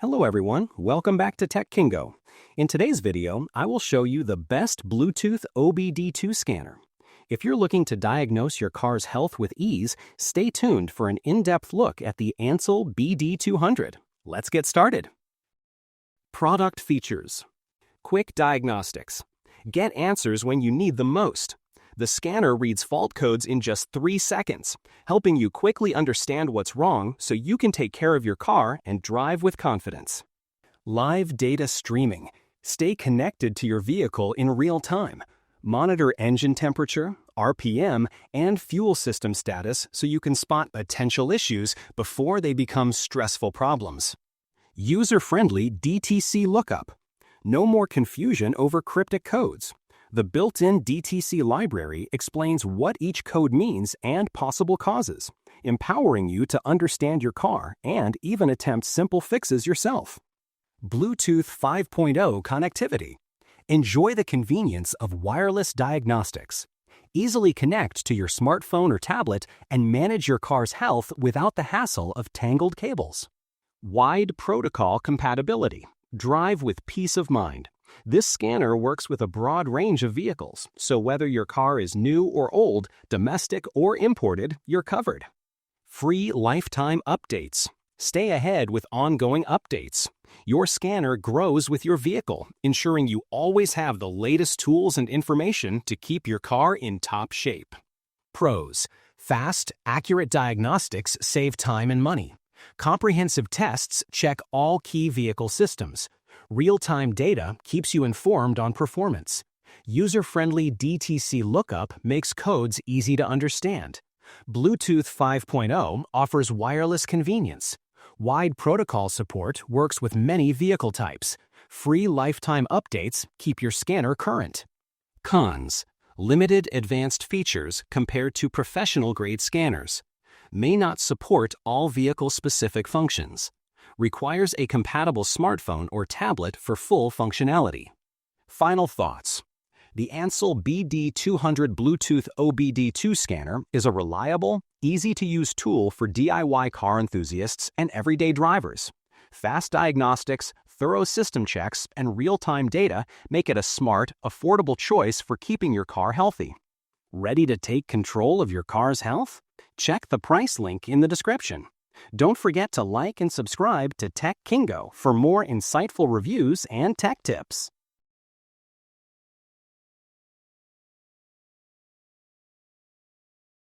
Hello everyone, welcome back to Tech Kingo. In today's video, I will show you the best Bluetooth OBD2 scanner. If you're looking to diagnose your car's health with ease, stay tuned for an in-depth look at the Ansell BD200. Let's get started. Product features. Quick diagnostics. Get answers when you need them most. The scanner reads fault codes in just 3 seconds, helping you quickly understand what's wrong so you can take care of your car and drive with confidence. Live data streaming. Stay connected to your vehicle in real time. Monitor engine temperature, RPM, and fuel system status so you can spot potential issues before they become stressful problems. User-friendly DTC lookup. No more confusion over cryptic codes. The built-in DTC library explains what each code means and possible causes, empowering you to understand your car and even attempt simple fixes yourself. Bluetooth 5.0 connectivity. Enjoy the convenience of wireless diagnostics. Easily connect to your smartphone or tablet and manage your car's health without the hassle of tangled cables. Wide protocol compatibility. Drive with peace of mind. This scanner works with a broad range of vehicles, so whether your car is new or old, domestic or imported, you're covered. Free lifetime updates. Stay ahead with ongoing updates. Your scanner grows with your vehicle, ensuring you always have the latest tools and information to keep your car in top shape. Pros. Fast, accurate diagnostics save time and money. Comprehensive tests check all key vehicle systems. Real-time data keeps you informed on performance. User-friendly DTC lookup makes codes easy to understand. Bluetooth 5.0 offers wireless convenience. Wide protocol support works with many vehicle types. Free lifetime updates keep your scanner current. Cons. Limited advanced features compared to professional-grade scanners. May not support all vehicle-specific functions. Requires a compatible smartphone or tablet for full functionality. Final thoughts. The Ansell BD200 Bluetooth OBD2 scanner is a reliable, easy-to-use tool for DIY car enthusiasts and everyday drivers. Fast diagnostics, thorough system checks, and real-time data make it a smart, affordable choice for keeping your car healthy. Ready to take control of your car's health? Check the price link in the description. Don't forget to like and subscribe to Tech Kingo for more insightful reviews and tech tips.